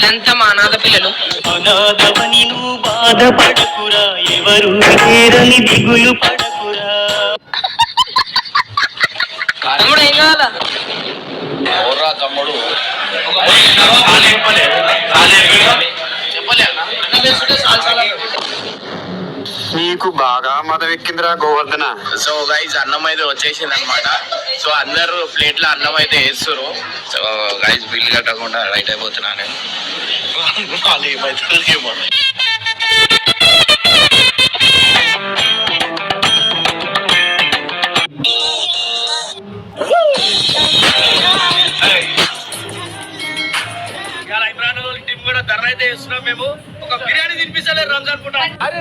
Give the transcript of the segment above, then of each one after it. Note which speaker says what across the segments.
Speaker 1: వీళ్ళంతా మా అనాథ పిల్లలు.
Speaker 2: అనాథవని నువ్వు బాధపడకురా, ఎవరు లేరని దిగులు పడకురా.
Speaker 1: తమ్ముడు ఏం కావాలా?
Speaker 3: తమ్ముడు
Speaker 4: నీకు బాగా మదం ఎక్కిందిరా గోవర్ధన.
Speaker 3: సో గైజ్ అన్నం అయితే వచ్చేసింది అనమాట. సో అందరు ప్లేట్లో అన్నం అయితే వేస్తారు. సో గైజ్ బిల్లు కట్టకుండా రైట్ అయిపోతున్నా నేను. ఏమో ధర అయితే వేస్తున్నాం మేము. ఒక బిర్యానీ తినిపించలేదు రంజాన్ పూట. అరే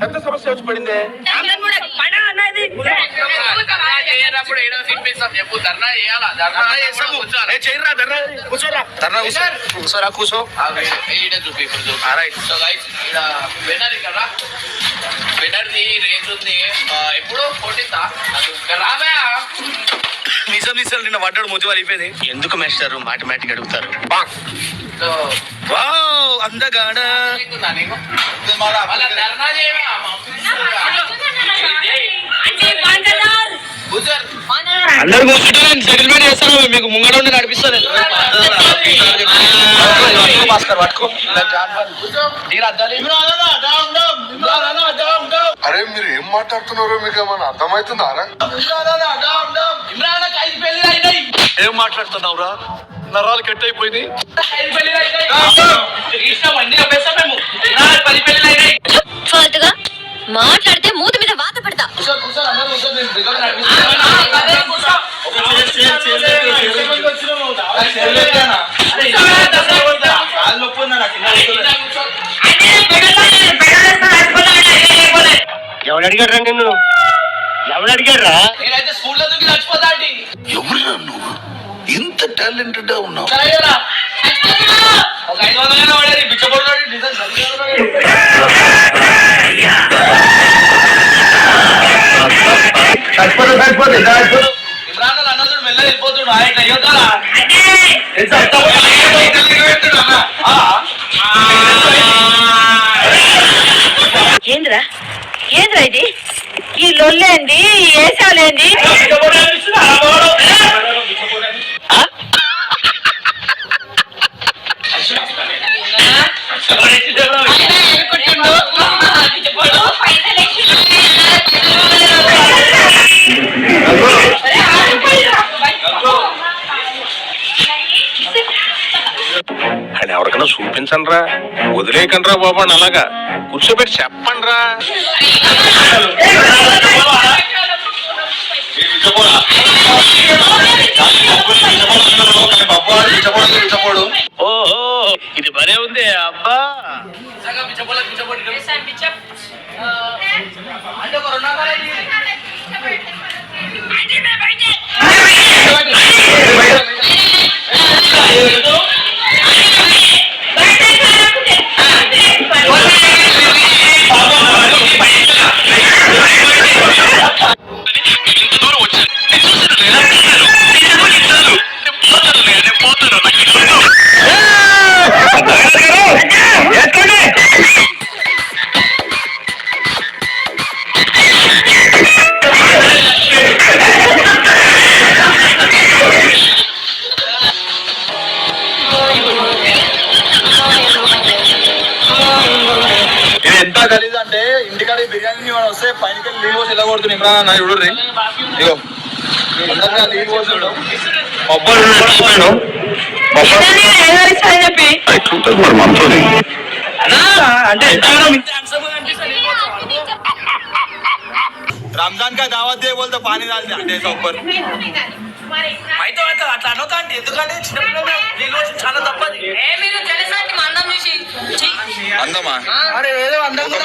Speaker 3: ఎంత సమస్య వచ్చి పడింది. కూర్చో బెనర్ది రేట్ ఉంది. ఎప్పుడు కొట్టిందా రాబా నిజం నిన్న పడ్డాడు ముద్దు అయిపోయింది. ఎందుకు మేస్టారు మాటమాటిక్ అడుగుతారు. అందగాడ అందరు కూర్చుంటారు. సెటిల్మెంట్ చేస్తాను మీకు ముంగడ ఉండి నడిపిస్తాను.
Speaker 4: అరే మీరు ఏం మాట్లాడుతున్నారో మీకు ఏమన్నా అర్థమవుతుందా?
Speaker 3: ఏం మాట్లాడుతున్నావురా? నరాలు కట్ అయిపోయింది.
Speaker 5: మాట్లాడితే మూతి మీద వాత పెడతా.
Speaker 2: ఎవరు అడిగాడు నిన్ను? ఎవరు అడిగారా?
Speaker 3: నేనైతే స్కూల్లో దూకి నచ్చిపోతా అండి.
Speaker 4: ఎవరురా నువ్వు? ఇంత టాలెంటెడ్ గా ఉన్నావు.
Speaker 3: ఒక 500 వాడేది బిచ్చబోడు ఇమ్రాన్ అన్నదుడు మెల్ల వెళ్ళిపోతుడు. ఆయన అయ్యోతారా
Speaker 5: ఏంద్రా ఏంద్రా ఇది? ఈ లొల్లేంది? ఏసాలేంది?
Speaker 3: అని ఎవరికైనా చూపించండి రా, వదిలేకండి రా బాబు అని అలాగా కూర్చోబెట్టి చెప్పండి రా. ఓహో ఇది భలే ఉంది అబ్బా. అంటే ఒక 2 ఎంత గలీజ్ అంటే ఇంటికాడ బిర్యానీ వస్తే పైనకి నీళ్ళు పోసి ఎలా కొడుతుంది ఇమ్రాన్ అన్న చూడు. ఇగో నీళ్ళు పోసాడు అంటే రంజాన్ కా దావత్ దే బోల్తే పానీ डालते అంటే ऊपर అయితే అట్లా అనొద్దు అంటే. ఎందుకంటే చిన్నపిల్లలు నీళ్ళు పోసి చాలా తప్పది. అందమా? అరే ఏదో అందంగా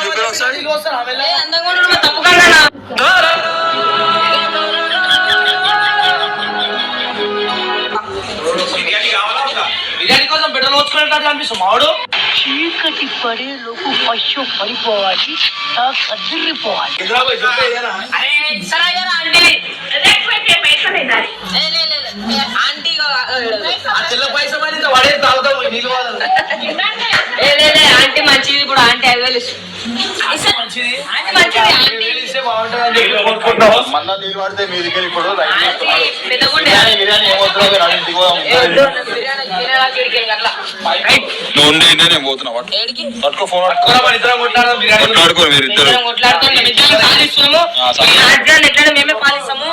Speaker 3: బిర్యానీ కోసం బిడ్డలు వచ్చుకున్నట్టు అనిపిస్తుంది మావాడు.
Speaker 2: చీకటి పడే లోపు పశు పడిపోవాలి, కదిలిపోవాలి.
Speaker 5: ఆంటీ
Speaker 3: ఆ తెల్ల పైసా మరి వాడే తాగుతావు నీళ్ళు
Speaker 1: లేదే ఆంటీ మంచిది ఇప్పుడు ఆంటీ 5,000
Speaker 3: మంచిది
Speaker 1: ఆంటీ మంచిది ఆంటీ
Speaker 3: ఇస్తే బాగుంటుంది అని చెప్పి కోరుకుంటావు.
Speaker 4: మళ్ళా నీళ్ళు పడితే మీదికి ఇప్పుడు
Speaker 1: ఆంటీ పెద్దగుండే
Speaker 4: బిర్యానీ ఏమవుతుందో మీరు ఇంటికి పోదాం.
Speaker 1: బిర్యానీ తినేదాకా ఇడికి అట్లా
Speaker 6: నువ్వు ఉండే నేను పోతున్నా
Speaker 1: ఏడికి
Speaker 6: పట్టుకో ఫోన్
Speaker 3: పట్టుకోరా మన ఇద్దరం కొట్లాడదాం బిర్యానీ
Speaker 6: కొట్లాడుకో మీరు ఇద్దరు
Speaker 1: ఇద్దరం కొట్లాడుతాం మేము ఇద్దరం పాలిస్తున్నాము ఈ రాజ్యాన్ని ఎట్లా మేమే పాలిస్తాము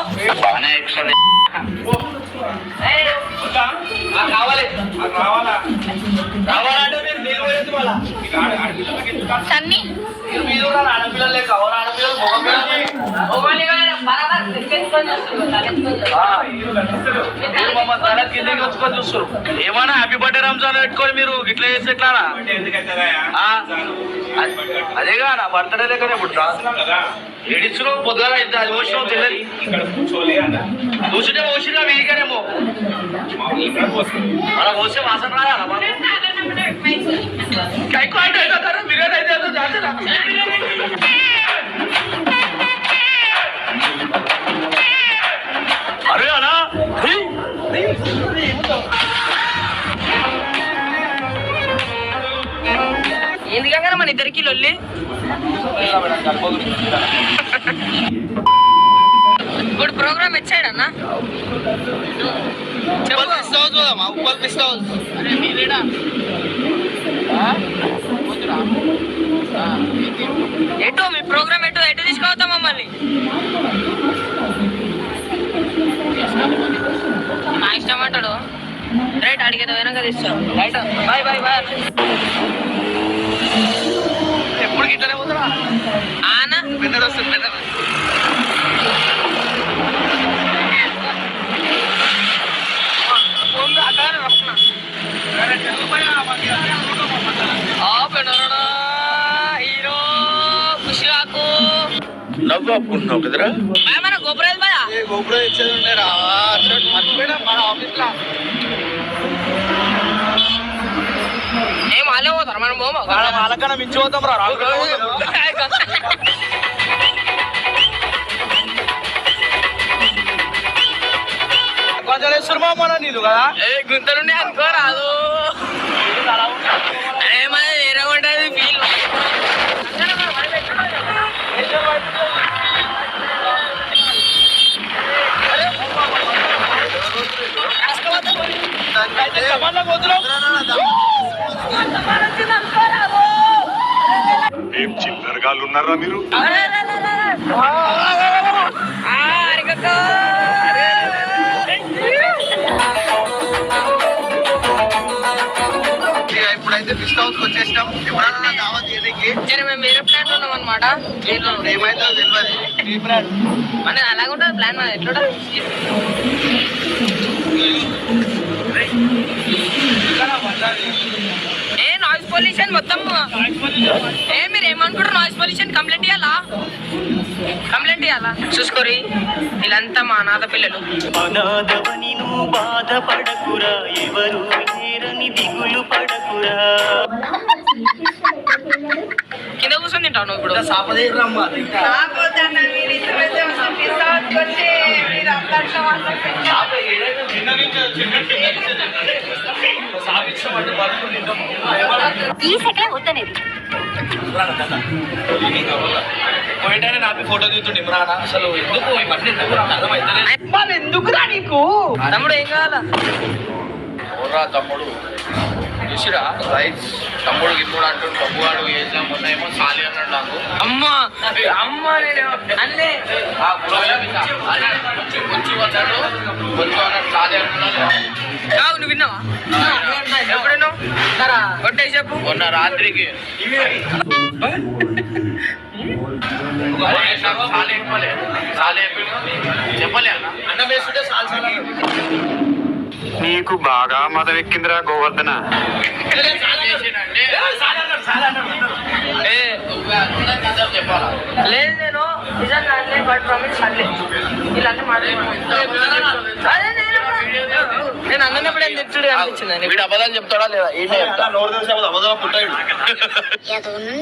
Speaker 3: కావాలి రావాలంటే మీరు నీళ్ళు పోయేది మళ్ళా
Speaker 5: సన్నీ
Speaker 3: మీరు మీద కూడా ఆడపిల్లలు లేక ఎవరు ఆడపిల్లలు చూస్తారు ఏమన్నా హ్యాపీ బర్త్డే రంజాన్ పెట్టుకొని మీరు ఇట్లా చేస్తే ఎట్లా అదేగా నా బర్త్డే లేకనే ఇప్పుడు ఏడిచ్చులో పొద్దుగా అది ఓషం తెలియదు కూర్చుంటే ఓషిగా వీగానేమో అలా వస్తే వాసన రాయాలా కైకో అంటే అవుతారా బిర్యానీ అయితే జాగ్రత్త అరే అనా
Speaker 1: ఎందుకంగా మన ఇద్దరికి లొల్లి ఇప్పుడు ప్రోగ్రామ్ ఇచ్చాడన్నా ఎటు మీ ప్రోగ్రామ్ ఎటు ఎటు తీసుకుపోతాం మమ్మల్ని నా ఇష్టం అంటాడు రైట్ అడిగేదా వెనక తీస్తాం రైట్ బాయ్ బాయ్ బాయ్
Speaker 3: ఎప్పుడు గిట్లనే పోతారా
Speaker 1: ఆనా
Speaker 3: పెద్దది వస్తుంది పెద్దది
Speaker 1: హీరో ఖుషియాకు
Speaker 3: నవ్వు ఆపుకుంటున్నావు కదరా
Speaker 1: మన గోపురాలు బాయ్
Speaker 3: గోపురం ఇచ్చేది ఉండేరా మర్చిపోయినా మన ఆఫీస్ లో
Speaker 1: ఏం వాళ్ళే పోతారు మనం పోమా
Speaker 3: వాళ్ళకన్నా మించి పోతాం రా కొంచెం వేస్తున్నా మన నీళ్ళు కదా
Speaker 1: ఏ గుంతలుండే అనుకోరాదు ఏమన్నా వేరే ఉంటుంది ఫీల్
Speaker 4: ఏం చిల్లరగాళ్ళు ఉన్నారా మీరు?
Speaker 3: ఇప్పుడైతే డిస్కౌంట్ వచ్చేసినాం ఎప్పుడన్నా దావత్ చేయడానికి
Speaker 1: మేము వేరే ప్లాన్ ఉన్నాం అనమాట
Speaker 3: ఏమైతే తెలియదు
Speaker 1: మన అలాగే ఉంటుంది ప్లాన్ మన ఎట్లా ఏ నాయిస్ పొల్యూషన్ మొత్తం ఏ మీరు ఏమనుకుంటారు నాయిస్ పొల్యూషన్ కంప్లైంట్ ఇవ్వాలా చూసుకోరి వీళ్ళంతా మా అనాథ పిల్లలు
Speaker 2: అనాథవని నువ్వు బాధపడకురా ఎవరు లేరని దిగులు పడకురా
Speaker 1: కింద కూర్చొని తింటావు నువ్వు ఇప్పుడు
Speaker 3: సాపదేరమ్మా
Speaker 5: ఈ సెకండ్ వద్దనేది
Speaker 3: పోయింటనే నాకు ఫోటో తీస్తుండే ఇమ్రాన్ అసలు ఎందుకు ఇవన్నీ అర్థమైతే
Speaker 1: ఎందుకురా నీకు తమ్ముడు ఏం కావాలా
Speaker 3: ఎవరా తమ్ముడు చూసిరా రైట్స్ తమ్ముడు గిమ్ముడు అంటుండు బొబ్బుగాడు ఏం ఉన్నాయేమో చాలి అన్నాడు నాకు
Speaker 1: అమ్మ నేను అన్నే
Speaker 3: ఆ గురించి వచ్చాడు కొంచెం అన్నాడు చాలి అంటున్నాడు
Speaker 1: కావు నువ్వు విన్నావా ఎప్పుడు విన్నావు కొట్టే చెప్పు
Speaker 3: మొన్న రాత్రికి చెప్పలే అన్న వేస్తుంటే సాల్
Speaker 4: నీకు బాగా మదం ఎక్కిందిరా గోవర్ధన.
Speaker 3: చెప్పాలా
Speaker 1: లేదు నేను నిజంగా బట్ ప్రామిస్ వీళ్ళంతా నేను అన్నప్పుడు ఏం తిట్టుడు అనిపించింది.
Speaker 3: వీడు అబద్ధాలు చెప్తాడా లేదా? ఏంటి చెప్తా?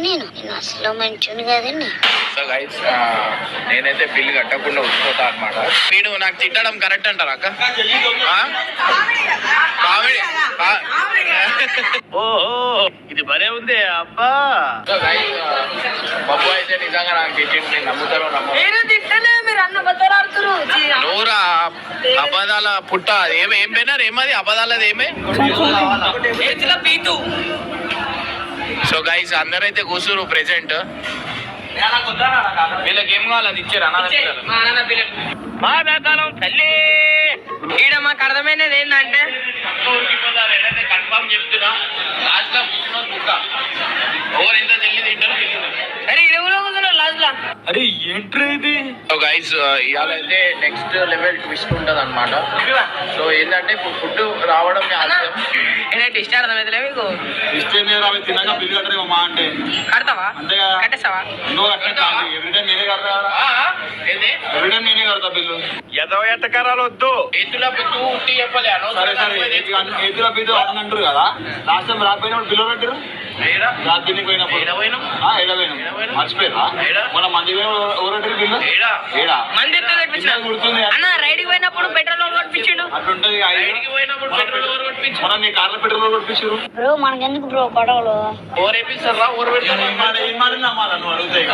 Speaker 5: నేను అసలు మంచిని కదండి.
Speaker 3: సో గైస్ నేనైతే బిల్లు కట్టకుండా వచ్చిపోతా అనమాట. వీడు నాకు తిట్టడం కరెక్ట్ అంటారా అక్క? కామెడీ. ఓహో ఇది భలే ఉంది అబ్బా. సో గైస్ బబ్బు అయితే నిజంగా నాకు తిట్టింది. నేను నమ్ముతారో నమ్మరు.
Speaker 1: నేను తిట్టలే, మీరు అన్న బద్దలు ఆడుతురు.
Speaker 3: నూరా అబద్ధాల పుట్ట. ఏం పోయినారు? ఏమది అబద్ధాలది? ఏమే
Speaker 1: పీతు.
Speaker 3: సో గైస్ అందరైతే కూర్చురు ప్రెసెంట్. వీళ్ళకి ఏం కావాలని ఇచ్చారు మా దాకాలం తల్లి.
Speaker 1: ఈడ మాకు అర్థమైనది ఏంటంటే
Speaker 3: కన్ఫర్మ్ చెప్తున్నా లాస్ట్ లో కూర్చున్న బుక్క ఎవరు ఎంత తెల్లి తింటారో తెలియదు.
Speaker 1: అరే ఎవరో కూర్చున్నారు లాస్ట్ లో.
Speaker 3: అరే ఏంట్రీ ఇది? సో గైస్ ఇవాళ అయితే నెక్స్ట్ లెవెల్ ట్విస్ట్ ఉంటది అనమాట. సో ఏంటంటే ఇప్పుడు ఫుడ్ రావడం
Speaker 1: ఏంటంటే ఇష్ట అర్థమైతే మీకు
Speaker 7: తిన్నాక బిల్లు కట్టరేమో మా అంటే
Speaker 1: కడతావా?
Speaker 7: అంతేగా
Speaker 1: కట్టేస్తావా?
Speaker 7: నువ్వు కట్టా ఎవ్రీటైం నేనే కడతా
Speaker 3: ఏంది
Speaker 7: ఎవ్రీటైం నేనే కడతా బిల్లు.
Speaker 3: ఎదో ఎట్టకారాలు వద్దు. ఎత్తుల పిత్తు ఉట్టి చెప్పలే
Speaker 7: సరే సరే ఎదుల బిల్లు అని అంటారు కదా. లాస్ట్ టైం రాకపోయినప్పుడు బిల్లు కట్టారు రాత్రి పోయినప్పుడు మర్చిపోయారా? మన మంది ఎవరంటారు బిల్లు ఏడా
Speaker 1: మంది
Speaker 7: గుర్తుంది
Speaker 1: అన్న రైడ్కి పోయినప్పుడు పెట్రోల్ కొట్టించాడు.
Speaker 7: అట్లుంటది. మన నీ కార్లో పెట్రోల్ కొట్టించారు.
Speaker 5: బ్రో మనకెందుకు బ్రో గొడవలు?
Speaker 3: ఓవర్ వేపిస్తారా? ఓవర్ పెడతారా?
Speaker 7: ఏం మాట నమ్మాలి నువ్వు అడుగుతాయి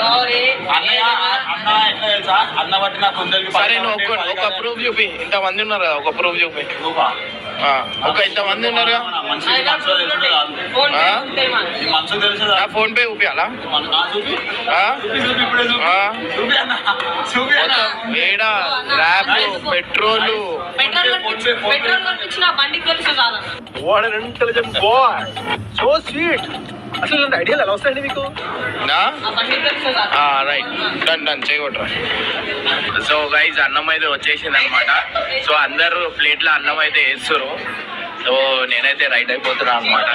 Speaker 7: అన్నయ్య అన్న ఎట్లా తెలుసా? అన్న బట్టి నాకు కొందరికి
Speaker 3: సరే నువ్వు ఒక ప్రూఫ్ చూపి. ఇంతమంది ఉన్నారు కదా, ఒక ప్రూఫ్ చూపి. ఒక ఇంతమంది ఉన్నారు
Speaker 7: మనిషి మనసు తెలుసు కాదు. ఈ మనసు తెలుసు
Speaker 3: ఫోన్ పే చూపియాలా?
Speaker 7: చూపి ఇప్పుడే చూపి అన్న చూపి అన్న
Speaker 3: ఏడా ర్యాప్ పెట్రోల్
Speaker 1: పెట్రోల్ కొట్టించిన బండికి తెలుసు కాదు.
Speaker 8: What an intelligent boy, so sweet. అసలు ఇలాంటి ఐడియాలు ఎలా వస్తాయండి మీకు?
Speaker 1: ఆ బండికి తెలుసు కాదు.
Speaker 3: రైట్ డన్ చేయగొట్టరా. సో గైజ్ అన్నం అయితే వచ్చేసింది అనమాట. సో అందరూ ప్లేట్లో అన్నం అయితే వేస్తారు. సో నేనైతే రైట్ అయిపోతున్నా అనమాట.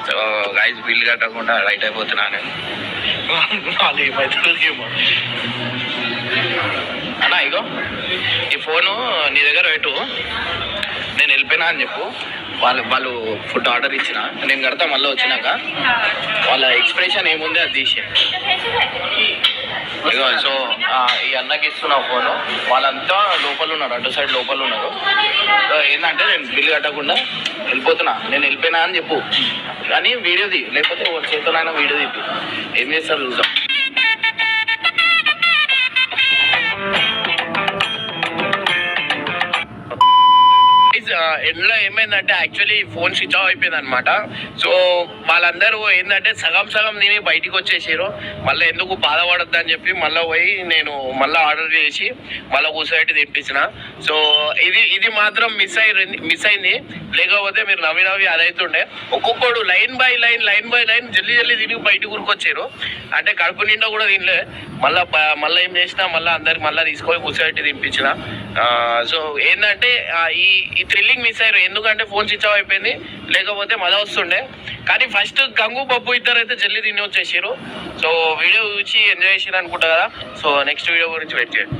Speaker 3: సో గైజ్ బిల్ కట్టకుండా రైట్ అయిపోతున్నా నేను. అన్నా ఇగో ఈ ఫోను నీ దగ్గర పెట్టు, నేను వెళ్ళిపోయినా అని చెప్పు. వాళ్ళు ఫుడ్ ఆర్డర్ ఇచ్చిన నేను కడతా. మళ్ళీ వచ్చినాక వాళ్ళ ఎక్స్ప్రెషన్ ఏముంది అది తీసే. ఇగో సో ఈ అన్నకి ఇస్తున్న ఫోను. వాళ్ళంతా లోపల ఉన్నారు, అటు సైడ్ లోపల ఉన్నారు. సో ఏంటంటే నేను బిల్లు కట్టకుండా వెళ్ళిపోతున్నా, నేను వెళ్ళిపోయినా అని చెప్పు. కానీ వీడియోది లేకపోతే చేతులైనా వీడియో తిప్పి ఏం చేస్తారు చూద్దాం. ఎండ్లో ఏమైందంటే యాక్చువల్లీ ఫోన్ స్విచ్ ఆఫ్ అయిపోయింది అనమాట. సో వాళ్ళందరూ ఏంటంటే సగం తిని బయటికి వచ్చేసారు. మళ్ళీ ఎందుకు బాధపడద్దు అని చెప్పి మళ్ళీ పోయి నేను మళ్ళీ ఆర్డర్ చేసి మళ్ళీ కూర్చోబెట్టి తినిపించిన. సో ఇది మాత్రం మిస్ అయింది. లేకపోతే మీరు నవ్వి అదైతుండే. ఒక్కొక్కడు లైన్ బై లైన్ జల్దీ తిని బయటకు ఊరుకొచ్చారు. అంటే కడుపు నిండా కూడా తినలే. మళ్ళీ ఏం చేసినా అందరికి మళ్ళీ తీసుకొని కూర్చోబెట్టి తినిపించిన. సో ఏంటంటే ఈ థ్రిల్లింగ్ మిస్ అయ్యారు. ఎందుకంటే ఫోన్ స్విచ్ ఆఫ్ అయిపోయింది, లేకపోతే మజా వస్తుండే. కానీ ఫస్ట్ గంగు పప్పు ఇద్దరైతే జల్దీ తిని వచ్చేసారు. సో వీడియో చూసి ఎంజాయ్ చేసారు అనుకుంటా కదా. సో నెక్స్ట్ వీడియో గురించి వెయిట్ చేయండి.